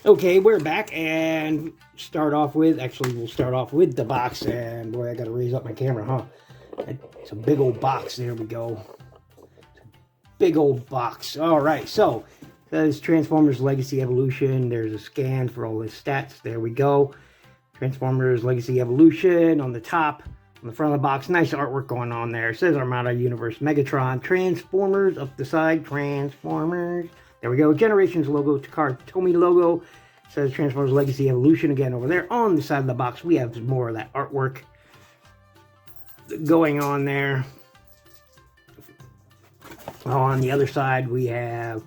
Okay, we're back and we'll start off with the box. And boy, I gotta raise up my camera, huh? It's a big old box. There we go. Big old box. All right, so says Transformers Legacy Evolution. There's a scan for all the stats. There we go. Transformers Legacy Evolution on the top, on the front of the box. Nice artwork going on there. It says Armada Universe Megatron. Transformers up the side. Transformers. There we go. Generations logo, Takara Tomy logo. It says Transformers Legacy Evolution again over there. On the side of the box, we have more of that artwork going on there. On the other side, we have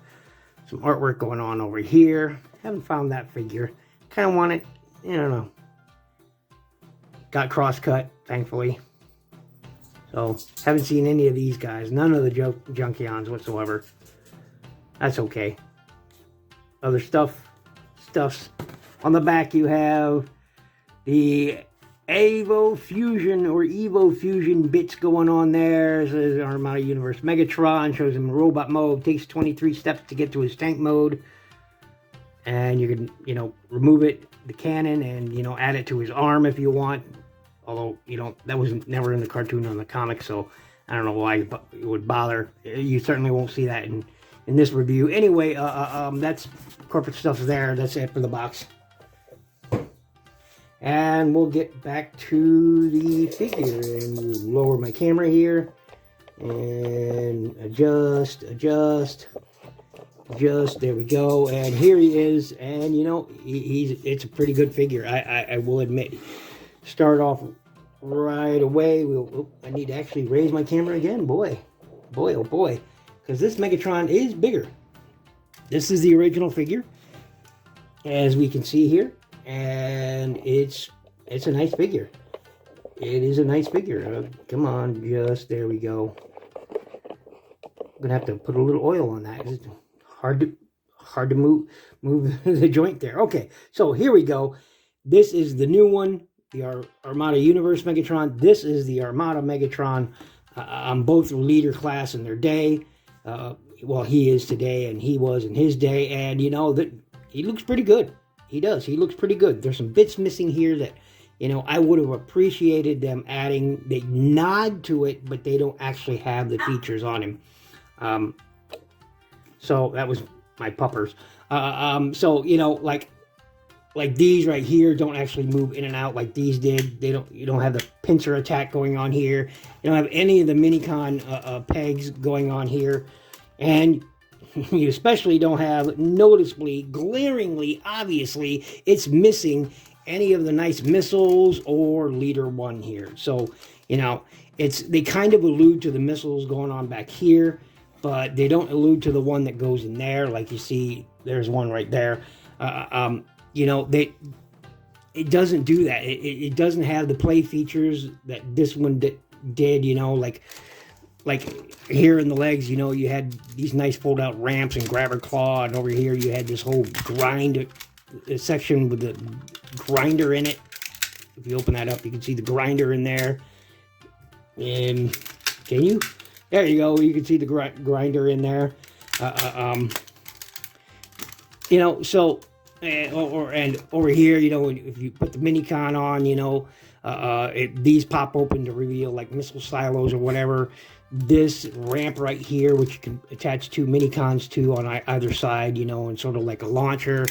some artwork going on over here. Haven't found that figure. Kind of want it. I don't know. Got cross-cut, thankfully. So, haven't seen any of these guys. None of the Junkions whatsoever. That's okay. Other stuffs. On the back, you have the Evo Fusion bits going on there. It says Armada Universe Megatron. Shows him robot mode. Takes 23 steps to get to his tank mode. And you can, remove it, the cannon, and, add it to his arm if you want. Although, that was never in the cartoon or in the comic, so I don't know why it would bother. You certainly won't see that in this review. Anyway, that's corporate stuff there. That's it for the box. And we'll get back to the figure. And we'll lower my camera here. And adjust. There we go. And here he is. And, it's a pretty good figure. I will admit. Start off right away. I need to actually raise my camera again. Boy, oh boy. Because this Megatron is bigger. This is the original figure, as we can see here, and it's a nice figure. It is a nice figure. Come on, there we go. I'm gonna have to put a little oil on that. It's hard to move the joint there. Okay, so here we go. This is the new one, the Armada Universe Megatron. This is the Armada Megatron. Both leader class in their day. Well, he is today, and he was in his day, and that he looks pretty good. He does. He looks pretty good. There's some bits missing here that, I would have appreciated them adding. They nod to it, but they don't actually have the features on him. So that was my puppers. So like these right here don't actually move in and out like these did. You don't have the pincer attack going on here. You don't have any of the Minicon pegs going on here. And you especially don't have, noticeably, glaringly, obviously, it's missing any of the nice missiles or Leader 1 here. So, they kind of allude to the missiles going on back here, but they don't allude to the one that goes in there. Like you see, there's one right there. It doesn't do that. It doesn't have the play features that this one did, like here in the legs, you had these nice fold out ramps and grabber claw, and over here you had this whole grind section with the grinder in it. If you open that up, you can see the grinder in there. And can you? There you go. You can see the grinder in there. So. And over here, if you put the Minicon on, these pop open to reveal like missile silos or whatever. This ramp right here, which you can attach two Minicons to on either side, and sort of like a launcher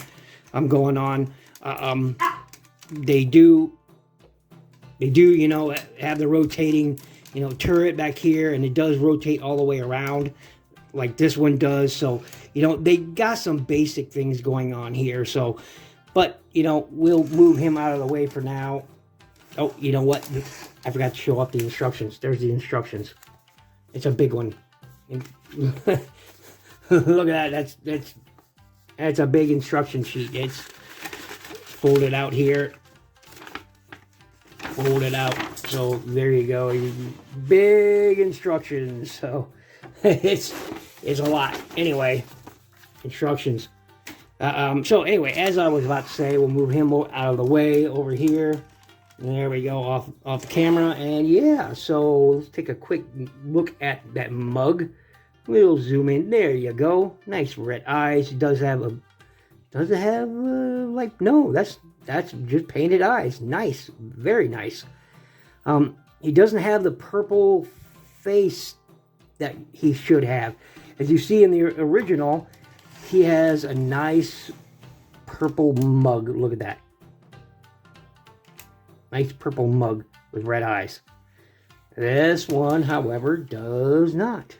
going on. They do, have the rotating, turret back here, and it does rotate all the way around like this one does. So, they got some basic things going on here. So, but, we'll move him out of the way for now. Oh, you know what? I forgot to show off the instructions. There's the instructions. It's a big one. Look at that. That's a big instruction sheet. It's folded out here. Folded out. So there you go. Big instructions. So it's a lot. Anyway, instructions. So anyway, as I was about to say, we'll move him out of the way over here. There we go, off camera. And yeah, so let's take a quick look at that mug. We'll zoom in. There you go. Nice red eyes. It does it have like, no, that's just painted eyes. Nice, very nice. He doesn't have the purple face that he should have. As you see in the original, he has a nice purple mug. Look at that. Nice purple mug with red eyes. This one, however, does not.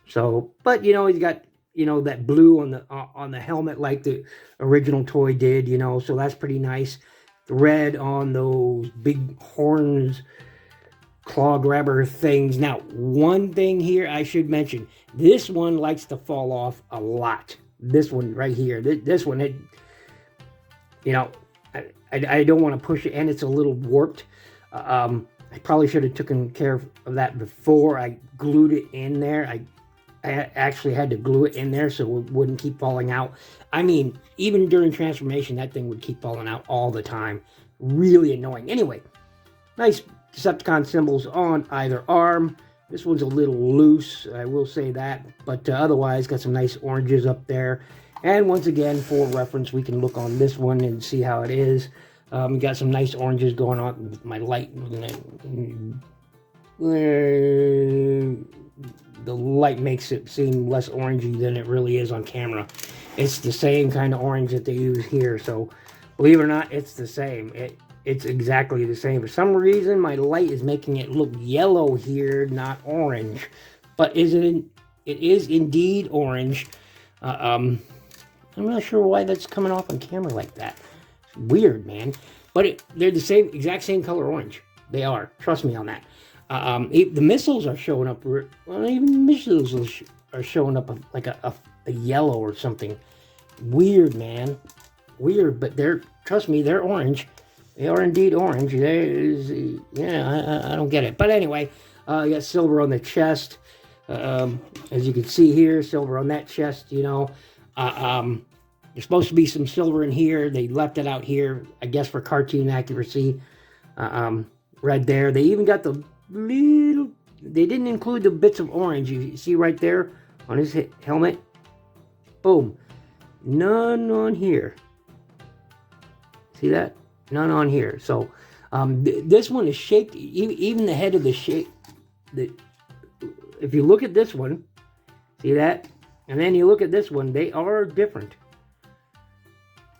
So, but, you know, he's got, you know, that blue on the helmet like the original toy did, you know, so that's pretty nice. The red on those big horns, claw grabber things. Now, one thing here I should mention, this one likes to fall off a lot. This one right here, this one, it, you know, I don't want to push it, and it's a little warped. I probably should have taken care of that before I glued it in there. I actually had to glue it in there so it wouldn't keep falling out. I mean, even during transformation, that thing would keep falling out all the time. Really annoying. Anyway, nice Decepticon symbols on either arm. This one's a little loose, I will say that. But otherwise, got some nice oranges up there. And once again, for reference, we can look on this one and see how it is. Got some nice oranges going on with my light. The light makes it seem less orangey than it really is on camera. It's the same kind of orange that they use here. So, believe it or not, it's the same. It's exactly the same. For some reason, my light is making it look yellow here, not orange. But it is indeed orange. I'm not sure why that's coming off on camera like that. It's weird, man. But they're the exact same color orange. They are. Trust me on that. The missiles are showing up. Well, even missiles are showing up like a yellow or something. Weird, man. Weird, but trust me, they're orange. They are indeed orange. Yeah, I don't get it. But anyway, you got silver on the chest. As you can see here, silver on that chest, you know. There's supposed to be some silver in here. They left it out here, I guess, for cartoon accuracy. Red there. They even got the little... They didn't include the bits of orange. You see right there on his helmet? Boom. None on here. See that? None on here. So, this one is shaped... Even the head of the shape... If you look at this one, see that? And then you look at this one, they are different.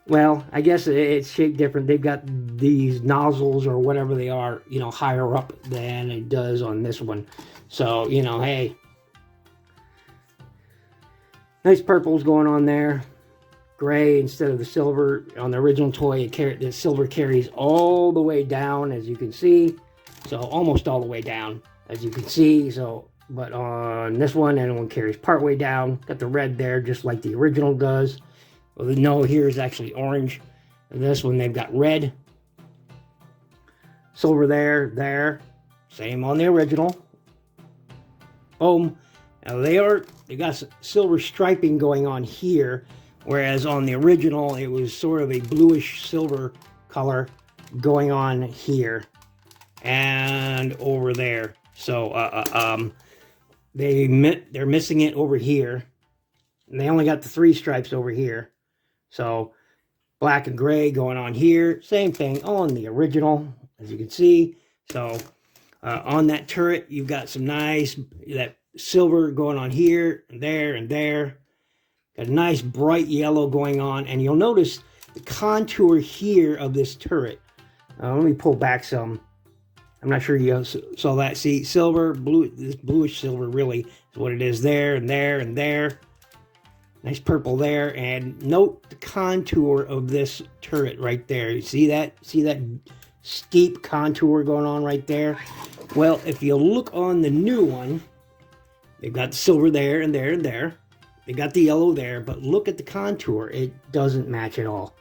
Well, I guess it's shaped different. They've got these nozzles or whatever they are, you know, higher up than it does on this one. So, you know, hey. Nice purples going on there. Gray instead of the silver. On the original toy, the silver carries all the way down, as you can see. So, almost all the way down, as you can see. So, but on this one, everyone carries part way down. Got the red there, just like the original does. Well, the no here is actually orange. And this one, they've got red. Silver there. Same on the original. Boom. Now they got silver striping going on here. Whereas on the original, it was sort of a bluish silver color going on here. And over there. So, they're missing it over here. And they only got the 3 stripes over here. So, black and gray going on here. Same thing on the original, as you can see. So, on that turret, you've got some nice, that silver going on here, and there. Got a nice bright yellow going on. And you'll notice the contour here of this turret. Let me pull back some. I'm not sure you saw that. See, silver, blue, this bluish silver really is what it is there, and there. Nice purple there, and note the contour of this turret right there. You see that? See that steep contour going on right there? Well, if you look on the new one, they've got the silver there and there. They got the yellow there, but look at the contour. It doesn't match at all.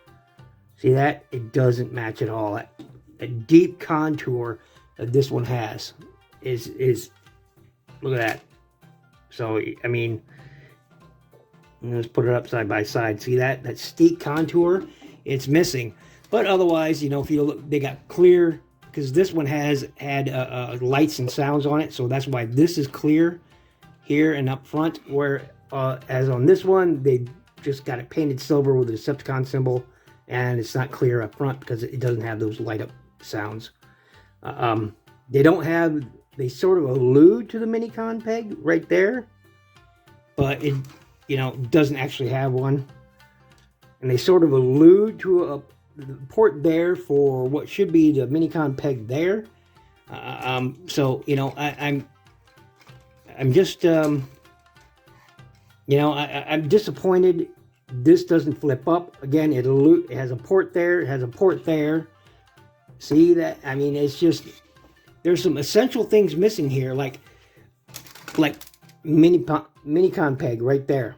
See that? It doesn't match at all. That deep contour that this one has is look at that. So, I mean... Let's put it up side by side. See that steep contour? It's missing. But otherwise, you know, if you look, they got clear, because this one had lights and sounds on it. So that's why this is clear here and up front. Where as on this one, they just got it painted silver with a Decepticon symbol, and it's not clear up front because it doesn't have those light up sounds. They don't have, they sort of allude to the Minicon peg right there, but it, you know, doesn't actually have one. And they sort of allude to a port there for what should be the Minicon peg there. So, you know, I'm just, you know, I'm disappointed this doesn't flip up. Again, it has a port there, it has a port there. See that? I mean, it's just, there's some essential things missing here, like Minicon peg right there,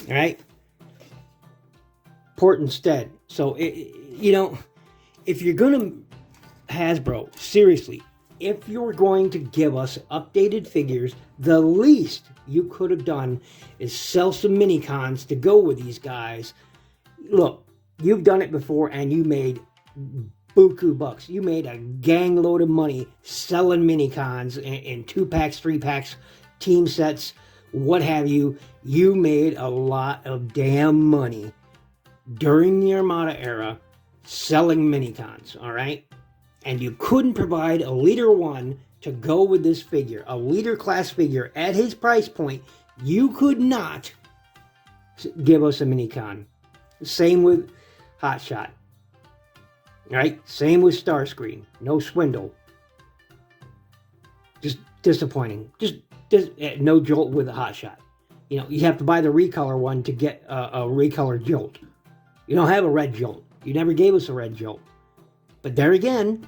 all right? Port instead. So, you know, if you're going to, Hasbro, seriously, if you're going to give us updated figures, the least you could have done is sell some Minicons to go with these guys. Look, you've done it before and you made buku bucks. You made a gang load of money selling Minicons in 2-packs, 3-packs, team sets, what have you. You made a lot of damn money during the Armada era selling Minicons, all right? And you couldn't provide a Leader 1 to go with this figure, a Leader class figure at his price point. You could not give us a Minicon. Same with Hotshot, all right? Same with Starscream. No Swindle. Just disappointing. Just no Jolt with a Hotshot. You know, you have to buy the recolor one to get a recolor Jolt. You don't have a red Jolt. You never gave us a red Jolt. But there again,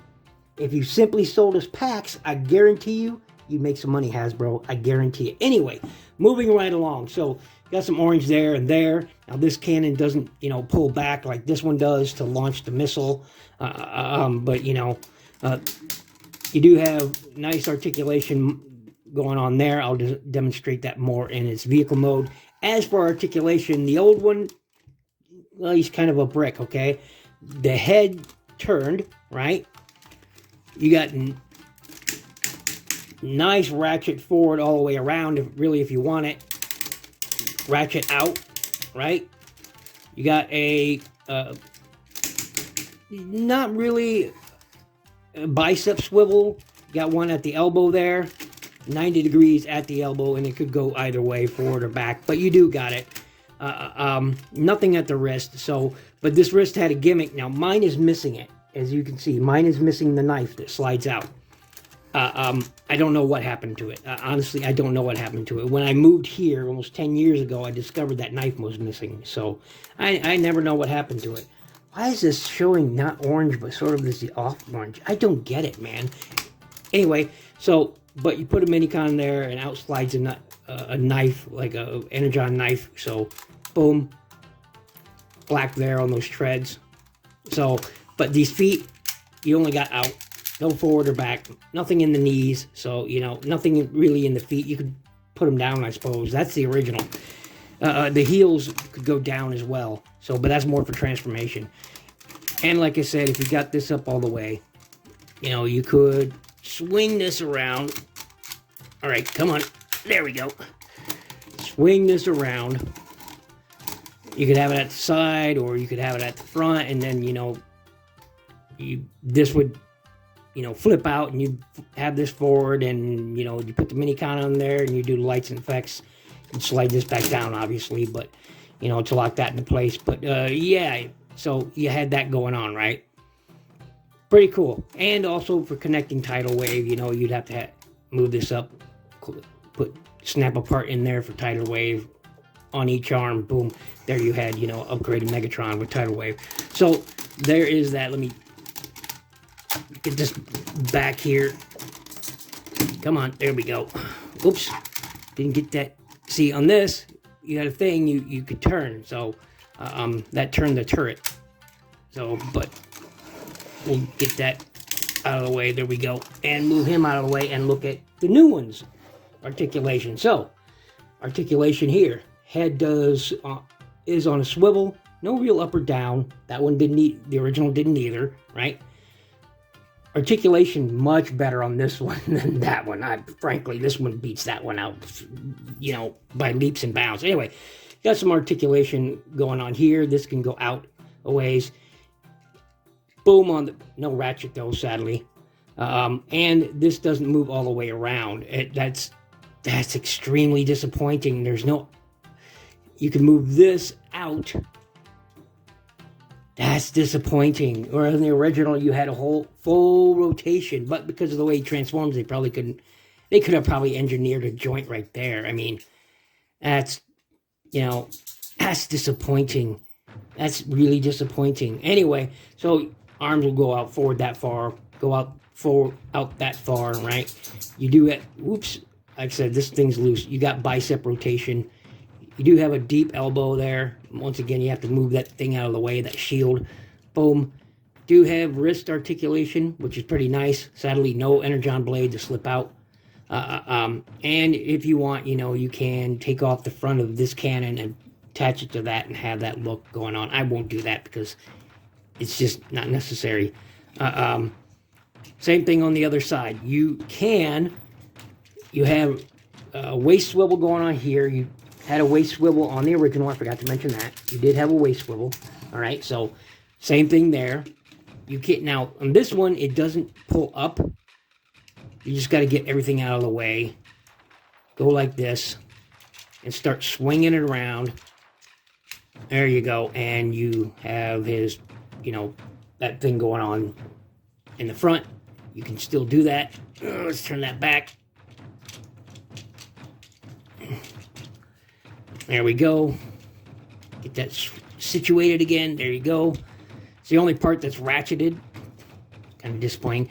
if you simply sold us packs, I guarantee you make some money, Hasbro. I guarantee it. Anyway, moving right along. So, got some orange there and there. Now, this cannon doesn't, you know, pull back like this one does to launch the missile. But, you know, you do have nice articulation going on there. I'll just demonstrate that more in its vehicle mode. As for articulation, the old one, well, he's kind of a brick, okay? The head turned, right? You got nice ratchet forward all the way around, if you want it. Ratchet out, right? You got a, not really a bicep swivel. You got one at the elbow there, 90 degrees at the elbow, and it could go either way, forward or back, but you do got it. Nothing at the wrist, so, but this wrist had a gimmick. Now, mine is missing it. As you can see, mine is missing the knife that slides out. I don't know what happened to it. Honestly, I don't know what happened to it. When I moved here almost 10 years ago, I discovered that knife was missing. So, I never know what happened to it. Why is this showing not orange, but sort of this off orange? I don't get it, man. Anyway, so, but you put a Minicon there, and out slides a knife, like a Energon knife. So, boom. Black there on those treads. So, but these feet, you only got out. No forward or back. Nothing in the knees. So, you know, nothing really in the feet. You could put them down, I suppose. That's the original. The heels could go down as well. So, but that's more for transformation. And like I said, if you got this up all the way, you know, you could swing this around. All right, come on. There we go. Swing this around. You could have it at the side, or you could have it at the front, and then, you know, this would, you know, flip out, and you have this forward, and, you know, you put the Minicon on there, and you do the lights and effects, and slide this back down, obviously, but, you know, to lock that into place. But, yeah, so you had that going on, right? Pretty cool. And also for connecting tidal wave, you know, you'd have to move this up, snap a part in there for tidal wave on each arm. Boom. There you had, you know, upgraded Megatron with tidal wave. So there is that. Let me get this back here. Come on. There we go. Oops. Didn't get that. See, on this, you had a thing you could turn. So that turned the turret. So, but we'll get that out of the way. There we go. And move him out of the way and look at the new ones. Articulation. So, articulation here. Head is on a swivel. No real up or down. That one didn't need, the original didn't either, right? Articulation much better on this one than that one. Frankly, this one beats that one out, you know, by leaps and bounds. Anyway, got some articulation going on here. This can go out a ways. Boom on the, no ratchet though, sadly. And this doesn't move all the way around. That's extremely disappointing. There's no, you can move this out. That's disappointing. Or in the original, you had a whole full rotation, but because of the way he transforms, they probably couldn't. They could have probably engineered a joint right there. I mean, that's, you know, that's disappointing. That's really disappointing. Anyway, so arms will go out forward that far, go out forward, out that far, right? You do it. Whoops. Like I said, this thing's loose. You got bicep rotation. You do have a deep elbow there. Once again, you have to move that thing out of the way, that shield. Boom. Do have wrist articulation, which is pretty nice. Sadly, no energon blade to slip out. And if you want, you know, you can take off the front of this cannon and attach it to that and have that look going on. I won't do that because it's just not necessary. Same thing on the other side. You have a waist swivel going on here. You had a waist swivel on the original. I forgot to mention that. You did have a waist swivel. All right, so same thing there. You can't, now on this one, it doesn't pull up. You just got to get everything out of the way. Go like this and start swinging it around. There you go. And you have his, you know, that thing going on in the front. You can still do that. Let's turn that back. There we go. Get that situated again. There you go. It's the only part that's ratcheted. Kind of disappointing.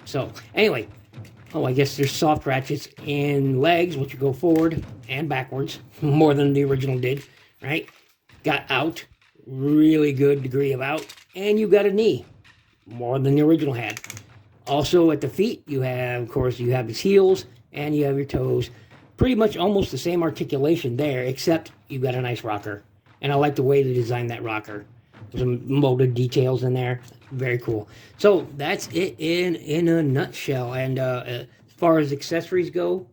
So, anyway. Oh, I guess there's soft ratchets in legs, which go forward and backwards. More than the original did. Right? Got out. Really good degree of out. And you got a knee. More than the original had. Also, at the feet, you have, of course, you have his heels. And you have your toes. Pretty much almost the same articulation there, except you got a nice rocker. And I like the way they designed that rocker. Some molded details in there. Very cool. So that's it in a nutshell. And as far as accessories go,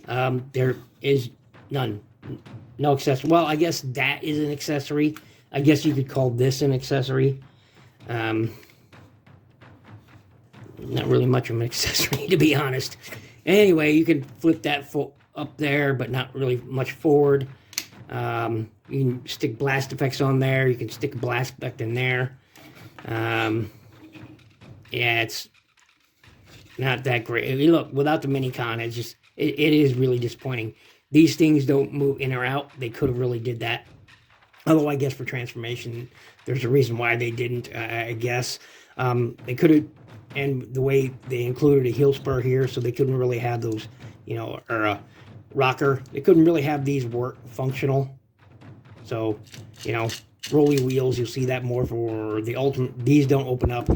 there is none. No accessory. Well, I guess that is an accessory. I guess you could call this an accessory. Not really much of an accessory, to be honest. Anyway, you can flip that up there, but not really much forward. You can stick blast effects on there. You can stick a blast effect in there. Yeah, it's not that great. I mean, look, without the mini-con, it's just, it is really disappointing. These things don't move in or out. They could have really did that. Although, I guess for transformation, there's a reason why they didn't, I guess. They could have, and the way they included a heel spur here, so they couldn't really have those, you know, or a rocker. They couldn't really have these work functional. So, you know, rolly wheels, you'll see that more for the ultimate. These don't open up.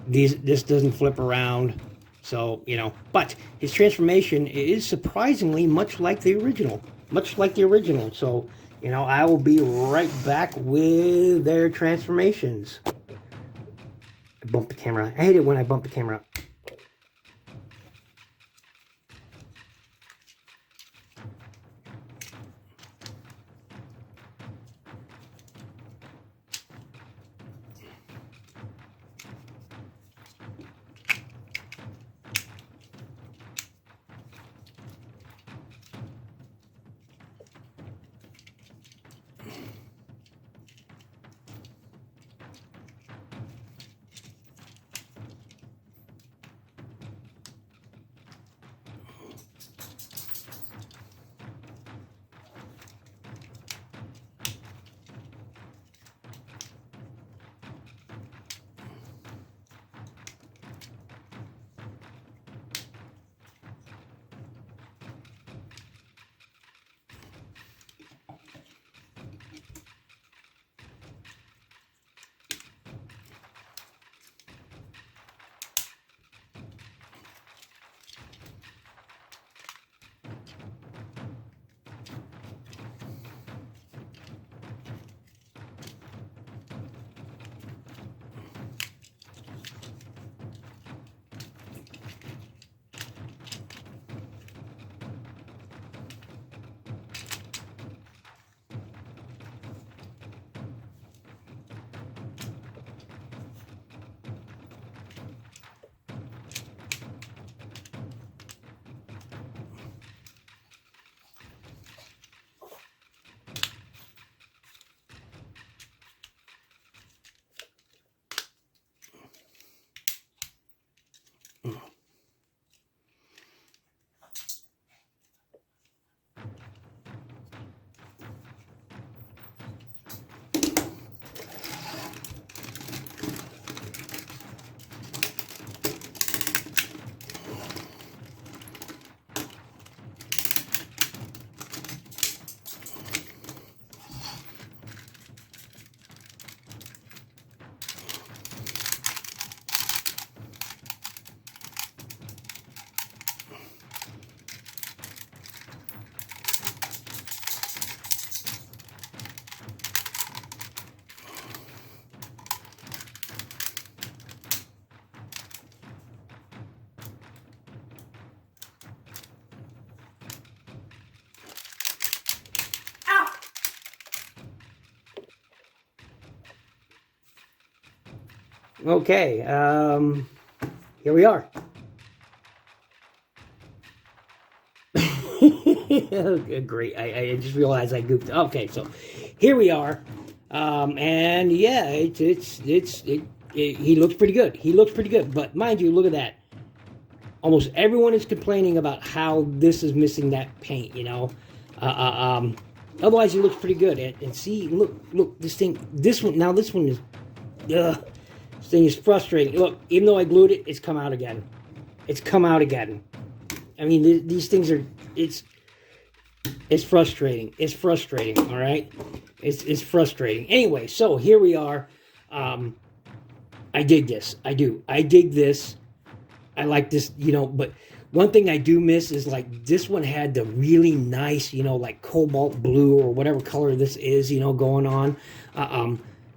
This doesn't flip around. So, you know, but his transformation is surprisingly much like the original. Much like the original. So, you know, I will be right back with their transformations. I bumped the camera. I hate it when I bump the camera. Okay, here we are. Great. I just realized I goofed. Okay, so here we are, and yeah, he looks pretty good. He looks pretty good. But mind you, look at that. Almost everyone is complaining about how this is missing that paint. You know, otherwise he looks pretty good. And see, look, this one is, this thing is frustrating. Look, even though I glued it, it's come out again. It's come out again. I mean, these things are. It's frustrating. It's frustrating. All right. It's frustrating. Anyway, so here we are. I dig this. I do. I dig this. I like this, you know, but one thing I do miss is like this one had the really nice, you know, like cobalt blue or whatever color this is, you know, going on.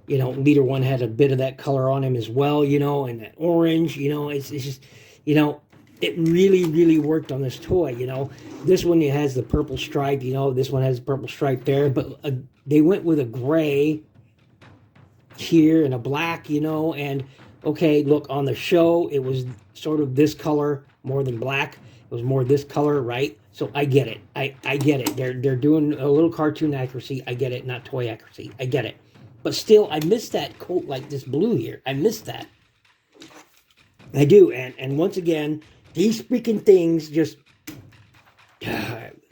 You know, Leader One had a bit of that color on him as well, you know, and that orange, you know, it's just, you know, it really, really worked on this toy, you know. This one has the purple stripe, you know, this one has the purple stripe there, but they went with a gray here and a black, you know, and okay, look, on the show, it was sort of this color more than black. It was more this color, right? So I get it. I get it. They're doing a little cartoon accuracy. I get it, not toy accuracy. I get it. But still, I miss that coat like this blue here. I miss that. I do. And once again, these freaking things just...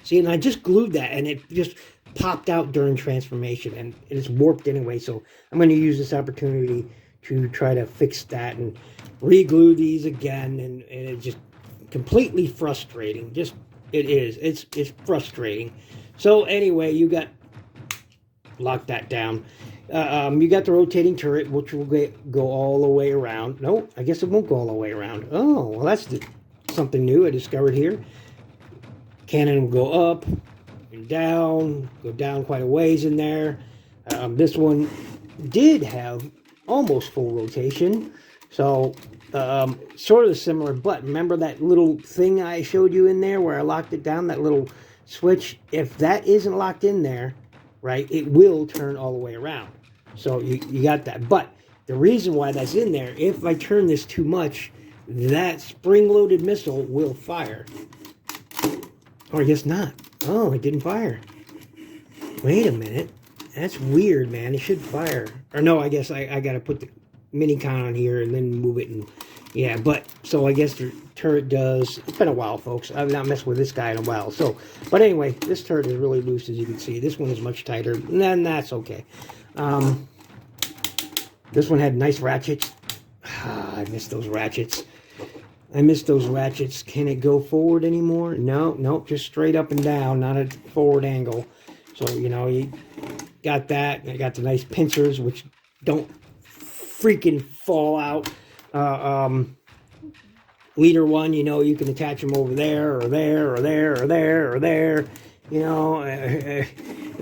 see, and I just glued that, and it just popped out during transformation, and it's warped anyway. So I'm going to use this opportunity to try to fix that and re-glue these again, and it's just completely frustrating. Just it is. It's frustrating. So anyway, you got lock that down. You got the rotating turret, which will go all the way around. No, I guess it won't go all the way around. Oh, well, that's something new I discovered here. Cannon will go up and down, go down quite a ways in there. This one did have almost full rotation, so sort of similar, but remember that little thing I showed you in there where I locked it down, that little switch? If that isn't locked in there, right, it will turn all the way around. So you got that. But the reason why that's in there, if I turn this too much, that spring-loaded missile will fire. Or I guess not. Oh, it didn't fire. Wait a minute. That's weird, man. It should fire. Or no, I guess I got to put the mini-con on here and then move it. And yeah, but so I guess the turret does. It's been a while, folks. I've not messed with this guy in a while. So, but anyway, this turret is really loose, as you can see. This one is much tighter. And that's okay. This one had nice ratchets. I miss those ratchets. I miss those ratchets. Can it go forward anymore? No, nope, just straight up and down, not a forward angle. So, you know, you got that. I got the nice pincers, which don't freaking fall out. Leader One, you know, you can attach them over there, or there, or there, or there, or there, you know,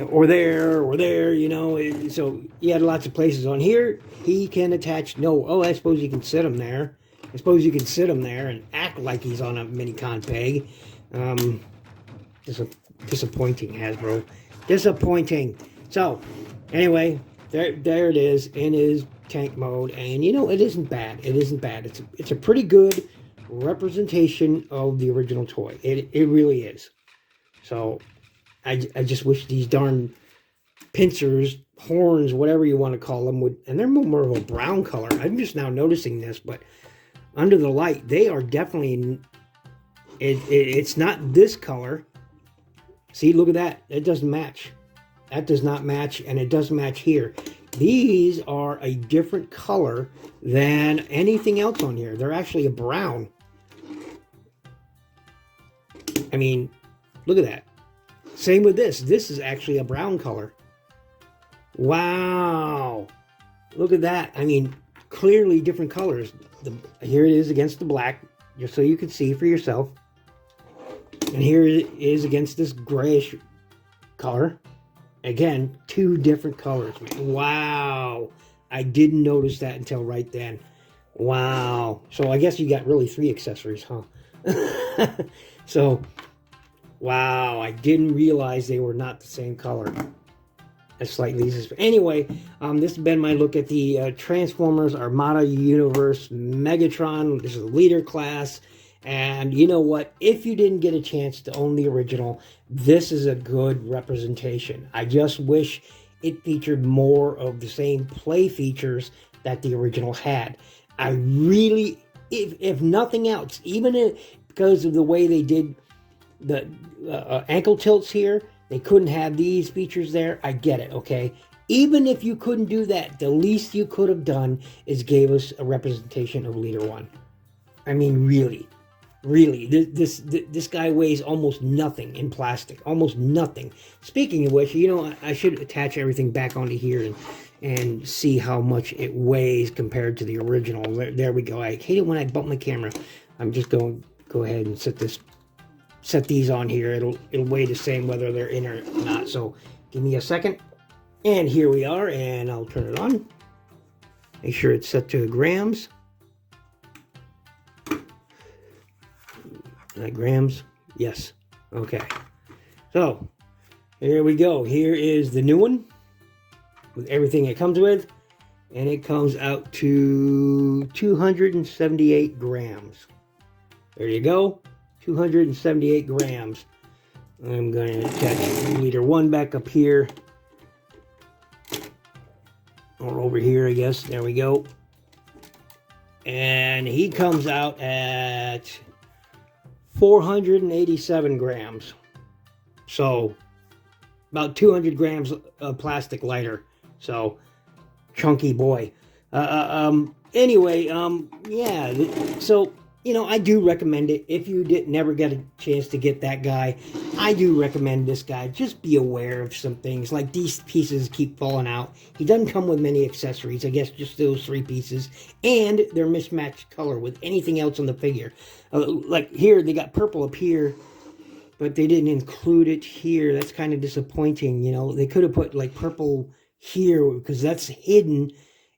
or there, you know. So he had lots of places on here. He can attach, no, I suppose you can sit him there. I suppose you can sit him there and act like he's on a mini-con peg. Disappointing, Hasbro. Disappointing. So, anyway, there it is in his tank mode. And, you know, it isn't bad. It isn't bad. It's a pretty good representation of the original toy. It really is. So, I just wish these darn pincers, horns, whatever you want to call them, would, and they're more of a brown color. I'm just now noticing this, but under the light, they are definitely, it's not this color. See, look at that. It doesn't match. That does not match, and it doesn't match here. These are a different color than anything else on here. They're actually a brown. I mean, look at that. Same with this. This is actually a brown color. Wow. Look at that. I mean, clearly different colors. Here it is against the black, just so you can see for yourself. And here it is against this grayish color. Again, two different colors, man. Wow. I didn't notice that until right then. Wow. So I guess you got really 3 accessories, huh? So, wow. I didn't realize they were not the same color. slightly. Anyway, this has been my look at the Transformers Armada Universe Megatron. This is a leader class. And you know what? If you didn't get a chance to own the original, this is a good representation. I just wish it featured more of the same play features that the original had. I really, if nothing else, even because of the way they did the ankle tilts here, they couldn't have these features there. I get it, okay? Even if you couldn't do that, the least you could have done is gave us a representation of Leader 1. I mean, really. Really, this guy weighs almost nothing in plastic, almost nothing. Speaking of which, you know, I should attach everything back onto here and see how much it weighs compared to the original. There we go. I hate it when I bump my camera. I'm just going to go ahead and set these on here. It'll weigh the same whether they're in or not. So give me a second. And here we are, and I'll turn it on. Make sure it's set to grams. Grams? Yes. Okay. So, here we go. Here is the new one with everything it comes with. And it comes out to 278 grams. There you go. 278 grams. I'm going to attach Leader 1 back up here. Or over here, I guess. There we go. And he comes out at 487 grams. So about 200 grams of plastic lighter. So chunky boy. Anyway, yeah, so you know, I do recommend it. If you never get a chance to get that guy, I do recommend this guy. Just be aware of some things, like these pieces keep falling out. He doesn't come with many accessories, I guess just those 3 pieces, and they're mismatched color with anything else on the figure. Like here, they got purple up here, but they didn't include it here. That's kind of disappointing, you know. They could have put like purple here, because that's hidden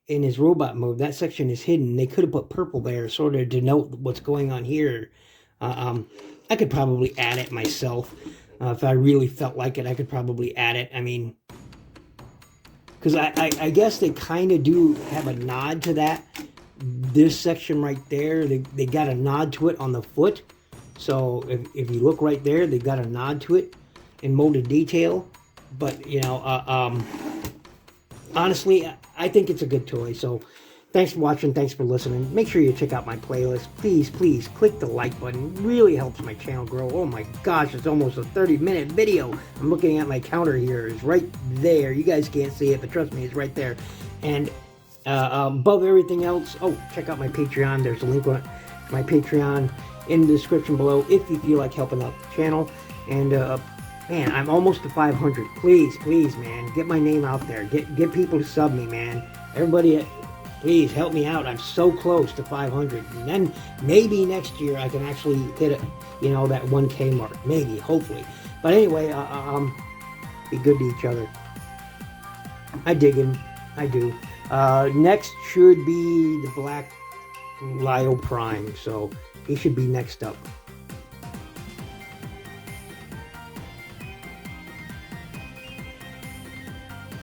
in his robot mode. That section is hidden. They could have put purple there, sort of denote what's going on here. I could probably add it myself. If I really felt like it, I could probably add it. I mean, because I guess they kind of do have a nod to that. This section right there, they got a nod to it on the foot. So if you look right there, they got a nod to it in molded detail. But, you know, honestly, I think it's a good toy. So thanks for watching. Thanks for listening. Make sure you check out my playlist. Please, please click the like button. It really helps my channel grow. Oh my gosh, it's almost a 30-minute video. I'm looking at my counter here. It's right there. You guys can't see it, but trust me, it's right there. And above everything else, oh, check out my Patreon. There's a link on my Patreon in the description below if you feel like helping out the channel. And man, I'm almost to 500. Please, please, man, get my name out there. Get people to sub me, man. Everybody, please help me out. I'm so close to 500. And then maybe next year I can actually hit it, you know, that 1K mark. Maybe, hopefully. But anyway, be good to each other. I dig him. I do. Next should be the Black Lio Prime. So he should be next up.